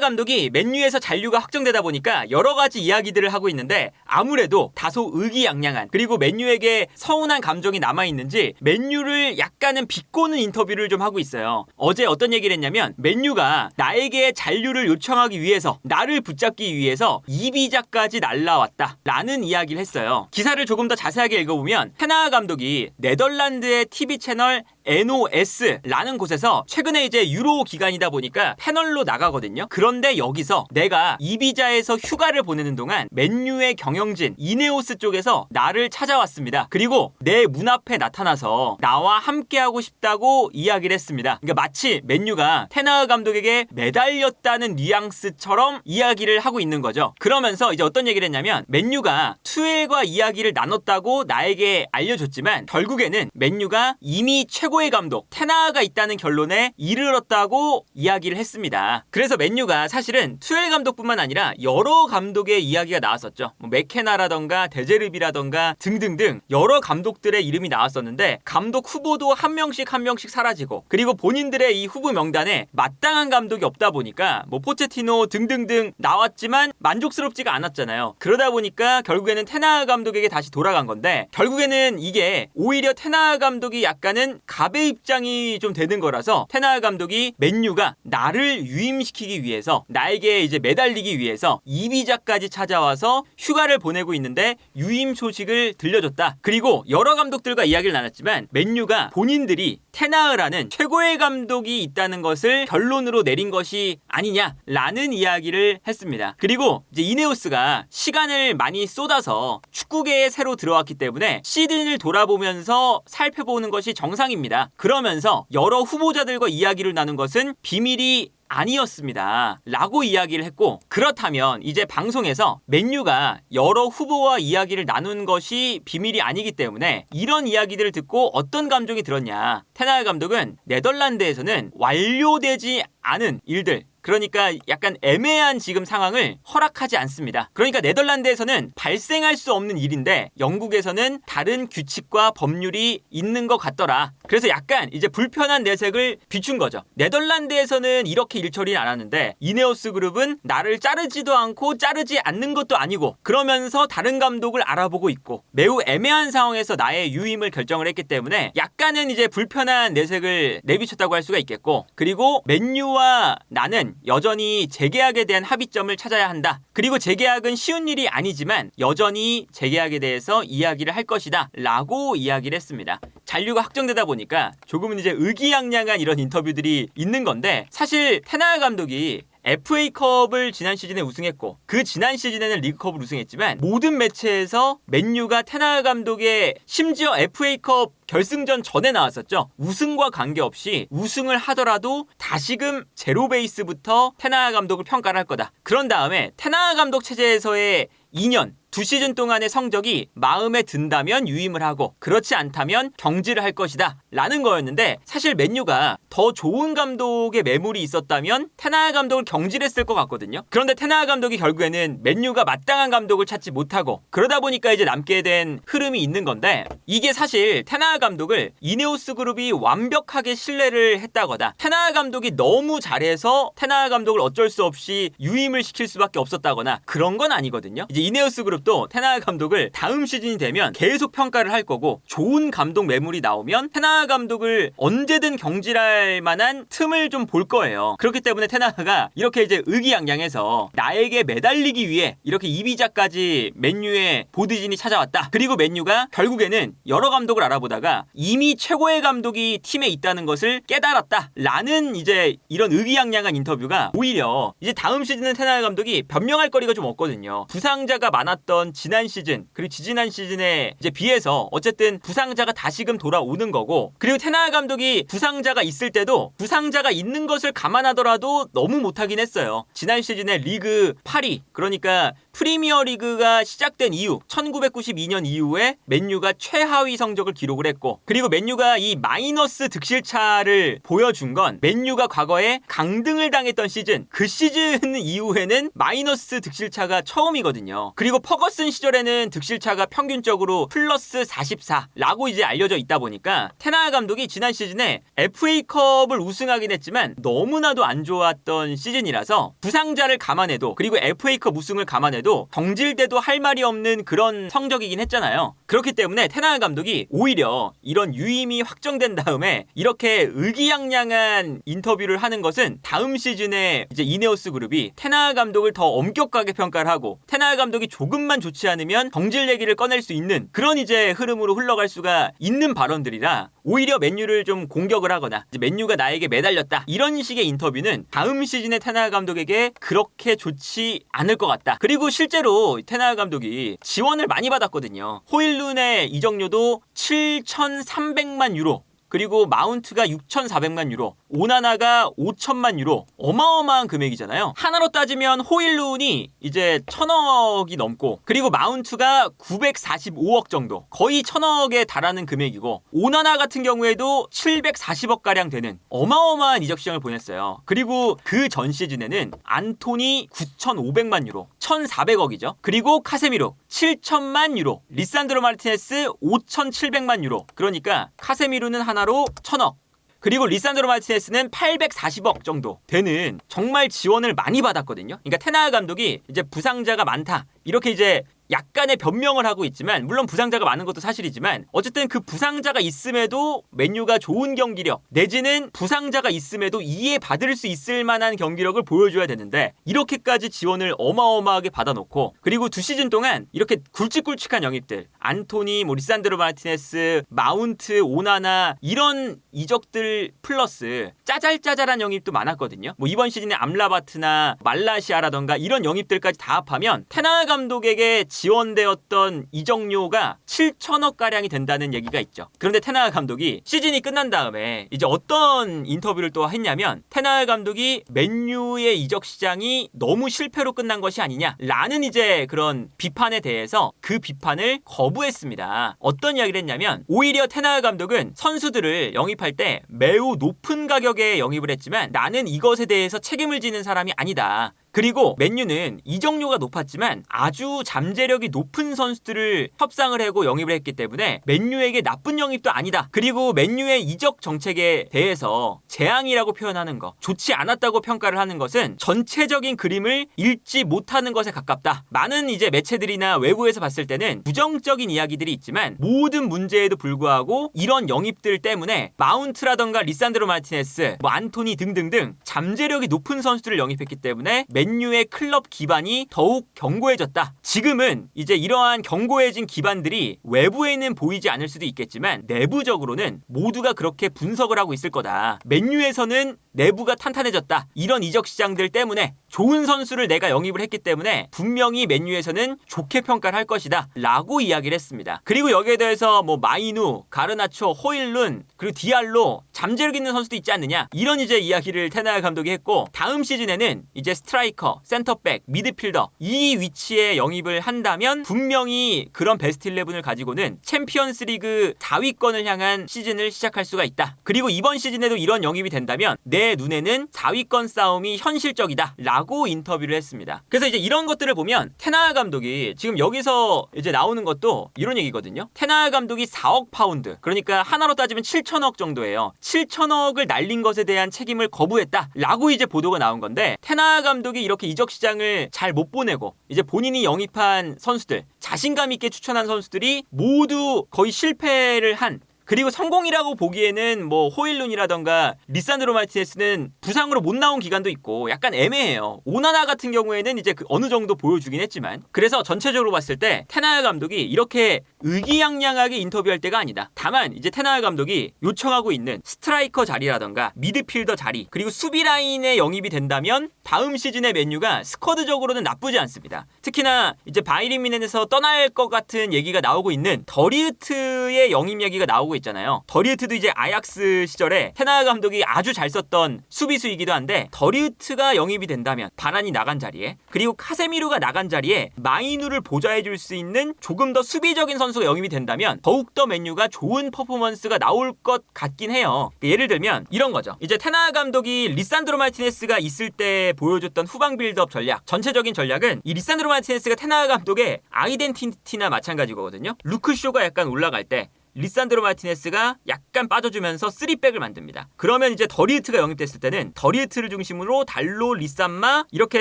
감독이 맨유에서 잔류가 확정되다 보니까 여러 가지 이야기들을 하고 있는데 아무래도 다소 의기양양한, 그리고 맨유에게 서운한 감정이 남아있는지 맨유를 약간은 비꼬는 인터뷰를 좀 하고 있어요. 어제 어떤 얘기를 했냐면 맨유가 나에게 잔류를 요청하기 위해서, 나를 붙잡기 위해서 이비자까지 날라왔다 라는 이야기를 했어요. 기사를 조금 더 자세하게 읽어보면 테나하 감독이 네덜란드의 TV 채널 NOS라는 곳에서 최근에 이제 유로 기간이다 보니까 패널로 나가거든요. 그런데 여기서 내가 이비자에서 휴가를 보내는 동안 맨유의 경영진 이네오스 쪽에서 나를 찾아왔습니다. 그리고 내 문 앞에 나타나서 나와 함께하고 싶다고 이야기를 했습니다. 그러니까 마치 맨유가 테나하 감독에게 매달렸다는 뉘앙스처럼 이야기를 하고 있는 거죠. 그러면서 이제 어떤 얘기를 했냐면 맨유가 투엘과 이야기를 나눴다고 나에게 알려줬지만 결국에는 맨유가 이미 최고의 감독 테나하가 있다는 결론에 이르렀다고 이야기를 했습니다. 그래서 맨유가 사실은 투엘 감독뿐만 아니라 여러 감독의 이야기가 나왔었죠. 맥케나라던가 데제르비라던가 등등등 여러 감독들의 이름이 나왔었는데 감독 후보도 한 명씩 사라지고, 그리고 본인들의 이 후보 명단에 마땅한 감독이 없다 보니까 포체티노 등등등 나왔지만 만족스럽지가 않았잖아요. 그러다 보니까 결국에는 테나하 감독에게 다시 돌아간 건데, 결국에는 이게 오히려 테나하 감독이 약간은 갑의 입장이 좀 되는 거라서 테나하 감독이 맨유가 나를 유임시키기 위해서, 나에게 이제 매달리기 위해서 이비자까지 찾아와서 휴가를 보내고 있는데 유임 소식을 들려줬다. 그리고 여러 감독들과 이야기를 나눴지만 맨유가 본인들이 테나흐라는 최고의 감독이 있다는 것을 결론으로 내린 것이 아니냐라는 이야기를 했습니다. 그리고 이제 이네오스가 시간을 많이 쏟아서 축구계에 새로 들어왔기 때문에 시즌을 돌아보면서 살펴보는 것이 정상입니다. 그러면서 여러 후보자들과 이야기를 나눈 것은 비밀이 아니었습니다 라고 이야기를 했고, 그렇다면 이제 방송에서 맨유가 여러 후보와 이야기를 나눈 것이 비밀이 아니기 때문에 이런 이야기들을 듣고 어떤 감정이 들었냐. 테나하 감독은 네덜란드에서는 완료되지 않은 일들, 그러니까 약간 애매한 지금 상황을 허락하지 않습니다. 그러니까 네덜란드에서는 발생할 수 없는 일인데 영국에서는 다른 규칙과 법률이 있는 것 같더라. 그래서 약간 이제 불편한 내색을 비춘 거죠. 네덜란드에서는 이렇게 일 처리는 안 하는데 이네오스 그룹은 나를 자르지도 않고 자르지 않는 것도 아니고 그러면서 다른 감독을 알아보고 있고 매우 애매한 상황에서 나의 유임을 결정을 했기 때문에 약간은 이제 불편한 내색을 내비쳤다고 할 수가 있겠고, 그리고 맨유와 나는 여전히 재계약에 대한 합의점을 찾아야 한다. 그리고 재계약은 쉬운 일이 아니지만 여전히 재계약에 대해서 이야기를 할 것이다 라고 이야기를 했습니다. 잔류가 확정되다 보니까 조금은 이제 의기양양한 이런 인터뷰들이 있는 건데, 사실 테나하 감독이 FA컵을 지난 시즌에 우승했고 그 지난 시즌에는 리그컵을 우승했지만 모든 매체에서 맨유가 테나하 감독의 심지어 FA컵 결승전 전에 나왔었죠. 우승과 관계없이 우승을 하더라도 다시금 제로 베이스부터 테나하 감독을 평가를 할 거다. 그런 다음에 테나하 감독 체제에서의 2년 2시즌 동안의 성적이 마음에 든다면 유임을 하고 그렇지 않다면 경질을 할 것이다 라는 거였는데, 사실 맨유가 더 좋은 감독의 매물이 있었다면 테나하 감독을 경질했을 것 같거든요. 그런데 테나하 감독이 결국에는 맨유가 마땅한 감독을 찾지 못하고 그러다 보니까 이제 남게 된 흐름이 있는 건데, 이게 사실 테나하 감독을 이네오스 그룹이 완벽하게 신뢰를 했다거나 테나하 감독이 너무 잘해서 테나하 감독을 어쩔 수 없이 유임을 시킬 수밖에 없었다거나 그런 건 아니거든요. 이제 이네오스 그룹도 테나하 감독을 다음 시즌이 되면 계속 평가를 할 거고, 좋은 감독 매물이 나오면 테나하 감독을 언제든 경질할 만한 틈을 좀 볼 거예요. 그렇기 때문에 테나하가 이렇게 이제 의기양양해서 나에게 매달리기 위해 이렇게 이비자까지 맨유에 보드진이 찾아왔다. 그리고 맨유가 결국에는 여러 감독을 알아보다가 이미 최고의 감독이 팀에 있다는 것을 깨달았다 라는 이제 이런 의기양양한 인터뷰가 오히려 이제 다음 시즌은 테나하 감독이 변명할 거리가 좀 없거든요. 부상자가 많았던 지난 시즌 그리고 지지난 시즌에 이제 비해서 어쨌든 부상자가 다시금 돌아오는 거고, 그리고 테나하 감독이 부상자가 있을 때도 부상자가 있는 것을 감안하더라도 너무 못하긴 했어요. 지난 시즌에 리그 8위, 그러니까 프리미어 리그가 시작된 이후 1992년 이후에 맨유가 최하위 성적을 기록을 했고, 그리고 맨유가 이 마이너스 득실차를 보여준 건 맨유가 과거에 강등을 당했던 시즌, 그 시즌 이후에는 마이너스 득실차가 처음이거든요. 그리고 퍼거슨 시절에는 득실차가 평균적으로 플러스 44라고 이제 알려져 있다 보니까 테나하 감독이 지난 시즌에 FA컵을 우승하긴 했지만 너무나도 안 좋았던 시즌이라서 부상자를 감안해도 그리고 FA컵 우승을 감안해도 경질돼도 할 말이 없는 그런 성적이긴 했잖아요. 그렇기 때문에 테나하 감독이 오히려 이런 유임이 확정된 다음에 이렇게 의기양양한 인터뷰를 하는 것은 다음 시즌에 이제 이네오스 그룹이 테나하 감독을 더 엄격하게 평가를 하고 테나하 감독이 조금만 좋지 않으면 경질 얘기를 꺼낼 수 있는 그런 이제 흐름으로 흘러갈 수가 있는 발언들이라 오히려 맨유를 좀 공격을 하거나 이제 맨유가 나에게 매달렸다 이런 식의 인터뷰는 다음 시즌에 테나하 감독에게 그렇게 좋지 않을 것 같다. 그리고 실제로 테나하 감독이 지원을 많이 받았거든요. 호일룬의 이적료도 7,300만 유로 그리고 마운트가 6,400만 유로, 오나나가 5천만 유로, 어마어마한 금액이잖아요. 하나로 따지면 호일룬이 이제 1,000억이 넘고 그리고 마운트가 945억 정도, 거의 1,000억에 달하는 금액이고 오나나 같은 경우에도 740억가량 되는 어마어마한 이적 시장을 보냈어요. 그리고 그 전 시즌에는 안토니 9,500만 유로, 1,400억이죠. 그리고 카세미로 7천만 유로, 리산드로 마르티네스 5,700만 유로. 그러니까 카세미로는 하나로 1,000억. 그리고 리산드로 마르티네스는 840억 정도 되는 정말 지원을 많이 받았거든요. 그러니까 테나하 감독이 이제 부상자가 많다. 이렇게 이제 약간의 변명을 하고 있지만 물론 부상자가 많은 것도 사실이지만 어쨌든 그 부상자가 있음에도 맨유가 좋은 경기력 내지는 부상자가 있음에도 이해받을 수 있을 만한 경기력을 보여줘야 되는데 이렇게까지 지원을 어마어마하게 받아놓고 그리고 2시즌 동안 이렇게 굵직굵직한 영입들 안토니, 리산드로 마르티네스, 마운트, 오나나 이런 이적들 플러스 짜잘짜잘한 영입도 많았거든요. 뭐 이번 시즌에 암라바트나 말라시아라던가 이런 영입들까지 다 합하면 테나하 감독에게 지원되었던 이적료가 7천억가량이 된다는 얘기가 있죠. 그런데 테나하 감독이 시즌이 끝난 다음에 이제 어떤 인터뷰를 또 했냐면 테나하 감독이 맨유의 이적 시장이 너무 실패로 끝난 것이 아니냐라는 이제 그런 비판에 대해서 그 비판을 거부했습니다. 어떤 이야기를 했냐면 오히려 테나하 감독은 선수들을 영입할 때 매우 높은 가격에 영입을 했지만 나는 이것에 대해서 책임을 지는 사람이 아니다. 그리고 맨유는 이적료가 높았지만 아주 잠재력이 높은 선수들을 협상을 하고 영입을 했기 때문에 맨유에게 나쁜 영입도 아니다. 그리고 맨유의 이적 정책에 대해서 재앙이라고 표현하는 거, 좋지 않았다고 평가를 하는 것은 전체적인 그림을 읽지 못하는 것에 가깝다. 많은 이제 매체들이나 외부에서 봤을 때는 부정적인 이야기들이 있지만 모든 문제에도 불구하고 이런 영입들 때문에 마운트라던가 리산드로 마르티네스, 안토니 등등등 잠재력이 높은 선수들을 영입했기 때문에 맨유의 클럽 기반이 더욱 견고해졌다. 지금은 이제 이러한 견고해진 기반들이 외부에는 보이지 않을 수도 있겠지만 내부적으로는 모두가 그렇게 분석을 하고 있을 거다. 맨유에서는 내부가 탄탄해졌다. 이런 이적 시장들 때문에 좋은 선수를 내가 영입을 했기 때문에 분명히 맨유에서는 좋게 평가를 할 것이다 라고 이야기를 했습니다. 그리고 여기에 대해서 마이누, 가르나초, 호일룬 그리고 디알로 잠재력 있는 선수도 있지 않느냐 이런 이제 이야기를 테나하 감독이 했고 다음 시즌에는 이제 스트라이커, 센터백, 미드필더 이 위치에 영입을 한다면 분명히 그런 베스트 11을 가지고는 챔피언스리그 4위권을 향한 시즌을 시작할 수가 있다. 그리고 이번 시즌에도 이런 영입이 된다면 내 눈에는 4위권 싸움이 현실적이다 라고 인터뷰를 했습니다. 그래서 이제 이런 것들을 보면 테나하 감독이 지금 여기서 이제 나오는 것도 이런 얘기거든요. 테나하 감독이 4억 파운드 그러니까 하나로 따지면 7천억 정도예요. 7천억을 날린 것에 대한 책임을 거부했다 라고 이제 보도가 나온 건데 테나하 감독이 이렇게 이적 시장을 잘 못 보내고 이제 본인이 영입한 선수들 자신감 있게 추천한 선수들이 모두 거의 실패를 한 그리고 성공이라고 보기에는 호일룬이라던가 리산드로 마르티네스는 부상으로 못 나온 기간도 있고 약간 애매해요. 오나나 같은 경우에는 이제 어느 정도 보여주긴 했지만 그래서 전체적으로 봤을 때 테나하 감독이 이렇게 의기양양하게 인터뷰할 때가 아니다. 다만 이제 테나하 감독이 요청하고 있는 스트라이커 자리라던가 미드필더 자리 그리고 수비 라인에 영입이 된다면 다음 시즌의 맨유가 스쿼드적으로는 나쁘지 않습니다. 특히나 이제 바이에른 뮌헨에서 떠날 것 같은 얘기가 나오고 있는 더리우트의 영입 얘기가 나오고 나오고 있잖아요. 더리우트도 이제 아약스 시절에 테나하 감독이 아주 잘 썼던 수비수이기도 한데 더리우트가 영입이 된다면 바란이 나간 자리에 그리고 카세미루가 나간 자리에 마이누를 보좌해줄 수 있는 조금 더 수비적인 선수가 영입이 된다면 더욱더 맨유가 좋은 퍼포먼스가 나올 것 같긴 해요. 예를 들면 이런 거죠. 이제 테나하 감독이 리산드로 마르티네스가 있을 때 보여줬던 후방 빌드업 전략, 전체적인 전략은 이 리산드로 마르티네스가 테나하 감독의 아이덴티티나 마찬가지거든요. 루크쇼가 약간 올라갈 때 리산드로 마르티네스가 약간 빠져주면서 3백을 만듭니다. 그러면 이제 더리우트가 영입됐을 때는 더리우트를 중심으로 달로, 리산마 이렇게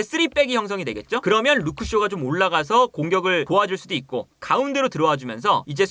3백이 형성이 되겠죠. 그러면 루크쇼가 좀 올라가서 공격을 도와줄 수도 있고 가운데로 들어와주면서 이제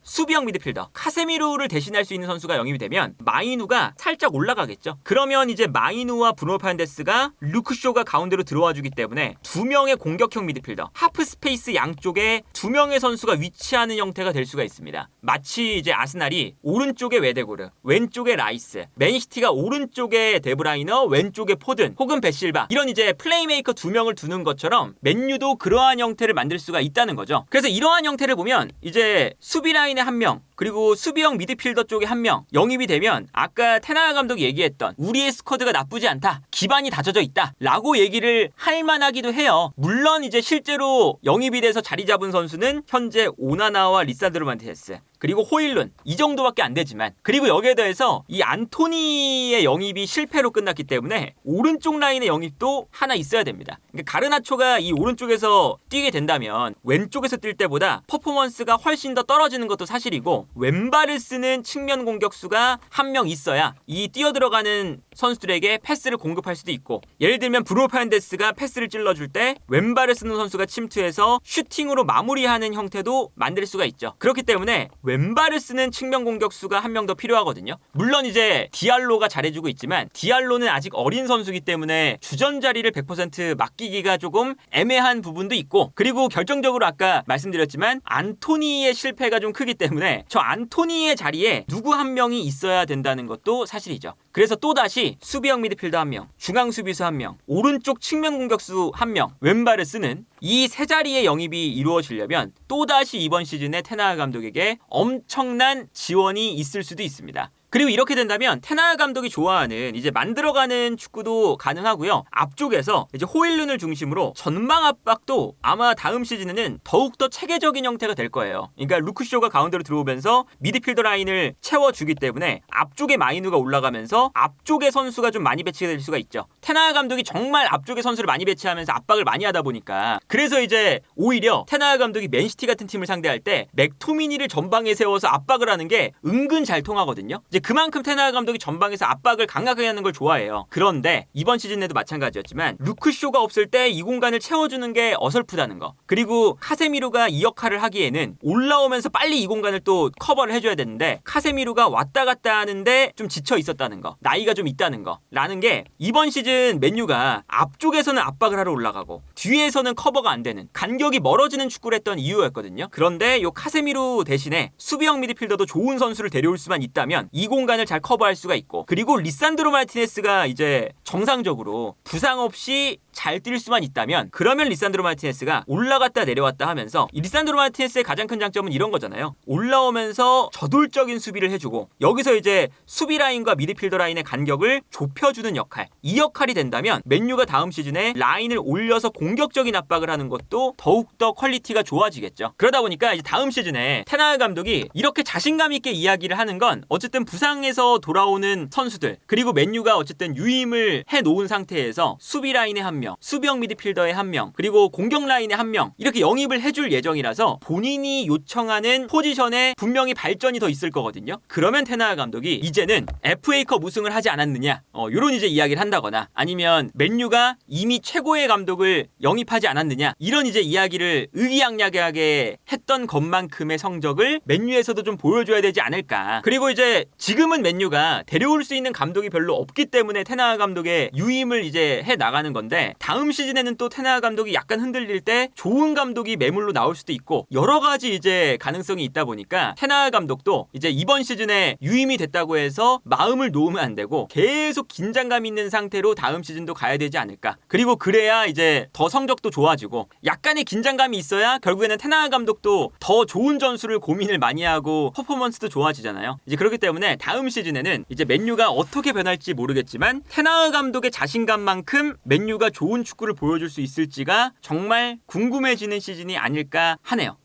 수비형 미드필더 카세미루를 대신할 수 있는 선수가 영입이 되면 마이누가 살짝 올라가겠죠. 그러면 이제 마이누와 브루노 파른데스가 루크쇼가 가운데로 들어와주기 때문에 두 명의 공격형 미드필더 하프 스페이스 양쪽에 두 명의 선수가 위치하는 형태가 될 수가 있습니다. 마치 이제 아스날이 오른쪽에 웨데고르, 왼쪽에 라이스, 맨시티가 오른쪽에 데브라이너, 왼쪽에 포든 혹은 베실바 이런 이제 플레이메이커 두 명을 두는 것처럼 맨유도 그러한 형태를 만들 수가 있다는 거죠. 그래서 이러한 형태를 보면 이제 수비 라인 한 명 그리고 수비형 미드필더 쪽에 한 명 영입이 되면 아까 테나하 감독이 얘기했던 우리의 스쿼드가 나쁘지 않다, 기반이 다져져 있다 라고 얘기를 할 만하기도 해요. 물론 이제 실제로 영입이 돼서 자리 잡은 선수는 현재 오나나와 리산드로 마르티네스 그리고 호일룬 이 정도밖에 안 되지만 그리고 여기에 더해서 이 안토니의 영입이 실패로 끝났기 때문에 오른쪽 라인의 영입도 하나 있어야 됩니다. 그러니까 가르나초가 이 오른쪽에서 뛰게 된다면 왼쪽에서 뛸 때보다 퍼포먼스가 훨씬 더 떨어지는 것도 사실이고 왼발을 쓰는 측면 공격수가 한 명 있어야 이 뛰어들어가는 선수들에게 패스를 공급할 수도 있고 예를 들면 브루노 파른데스가 패스를 찔러줄 때 왼발을 쓰는 선수가 침투해서 슈팅으로 마무리하는 형태도 만들 수가 있죠. 그렇기 때문에 왼발을 쓰는 측면 공격수가 한 명 더 필요하거든요. 물론 이제 디알로가 잘해주고 있지만 디알로는 아직 어린 선수이기 때문에 주전 자리를 100% 맡기기가 조금 애매한 부분도 있고 그리고 결정적으로 아까 말씀드렸지만 안토니의 실패가 좀 크기 때문에 저 안토니의 자리에 누구 한 명이 있어야 된다는 것도 사실이죠. 그래서 또다시 수비형 미드필더 한 명, 중앙 수비수 한 명, 오른쪽 측면 공격수 한 명, 왼발을 쓰는 이 세 자리의 영입이 이루어지려면 또다시 이번 시즌에 테나하 감독에게 엄청난 지원이 있을 수도 있습니다. 그리고 이렇게 된다면 테나하 감독이 좋아하는 이제 만들어가는 축구도 가능하고요. 앞쪽에서 이제 호일룬을 중심으로 전방 압박도 아마 다음 시즌에는 더욱더 체계적인 형태가 될 거예요. 그러니까 루크쇼가 가운데로 들어오면서 미드필더 라인을 채워주기 때문에 앞쪽에 마이누가 올라가면서 앞쪽에 선수가 좀 많이 배치가 될 수가 있죠. 테나하 감독이 정말 앞쪽에 선수를 많이 배치하면서 압박을 많이 하다 보니까 그래서 이제 오히려 테나하 감독이 맨시티 같은 팀을 상대할 때 맥토미니를 전방에 세워서 압박을 하는 게 은근 잘 통하거든요. 이제 그만큼 테나하 감독이 전방에서 압박을 강하게 하는 걸 좋아해요. 그런데 이번 시즌에도 마찬가지였지만 루크쇼가 없을 때 이 공간을 채워주는 게 어설프다는 거 그리고 카세미루가 이 역할을 하기에는 올라오면서 빨리 이 공간을 또 커버를 해줘야 되는데 카세미루가 왔다 갔다 하는데 좀 지쳐 있었다는 거 나이가 좀 있다는 거 라는 게 이번 시즌 맨유가 앞쪽에서는 압박을 하러 올라가고 뒤에서는 커버가 안 되는 간격이 멀어지는 축구를 했던 이유였거든요. 그런데 요 카세미루 대신에 수비형 미드필더도 좋은 선수를 데려올 수만 있다면 이 공간을 잘 커버할 수가 있고 그리고 리산드로 마르티네스가 이제 정상적으로 부상 없이 잘 뛸 수만 있다면 그러면 리산드로 마르티네스가 올라갔다 내려왔다 하면서 이 리산드로 마르티네스의 가장 큰 장점은 이런 거잖아요. 올라오면서 저돌적인 수비를 해주고 여기서 이제 수비 라인과 미드필더 라인의 간격을 좁혀주는 역할 이 역할이 된다면 맨유가 다음 시즌에 라인을 올려서 공격적인 압박을 하는 것도 더욱더 퀄리티가 좋아지겠죠. 그러다 보니까 이제 다음 시즌에 테나하 감독이 이렇게 자신감 있게 이야기를 하는 건 어쨌든 부상에서 돌아오는 선수들 그리고 맨유가 어쨌든 유임을 해놓은 상태에서 수비 라인에 한 명, 수비형 미드필더에 한 명, 그리고 공격 라인에 한 명 이렇게 영입을 해줄 예정이라서 본인이 요청하는 포지션에 분명히 발전이 더 있을 거거든요. 그러면 테나하 감독이 이제는 FA컵 우승을 하지 않았느냐 이런 이제 이야기를 한다거나 아니면 맨유가 이미 최고의 감독을 영입하지 않았느냐 이런 이제 이야기를 의기양양하게 했던 것만큼의 성적을 맨유에서도 좀 보여줘야 되지 않을까. 그리고 이제 지금은 맨유가 데려올 수 있는 감독이 별로 없기 때문에 테나하 감독의 유임을 이제 해 나가는 건데 때문에 다음 시즌에는 또 테나하 감독이 약간 흔들릴 때 좋은 감독이 매물로 나올 수도 있고 여러 가지 이제 가능성이 있다 보니까 테나하 감독도 이제 이번 시즌에 유임이 됐다고 해서 마음을 놓으면 안 되고 계속 긴장감 있는 상태로 다음 시즌도 가야 되지 않을까. 그리고 그래야 이제 더 성적도 좋아지고 약간의 긴장감이 있어야 결국에는 테나하 감독도 더 좋은 전술을 고민을 많이 하고 퍼포먼스도 좋아지잖아요. 이제 그렇기 때문에 다음 시즌에는 이제 맨유가 어떻게 변할지 모르겠지만 테나하 감독의 자신감만큼 맨유가 좋은 축구를 보여줄 수 있을지가 정말 궁금해지는 시즌이 아닐까 하네요.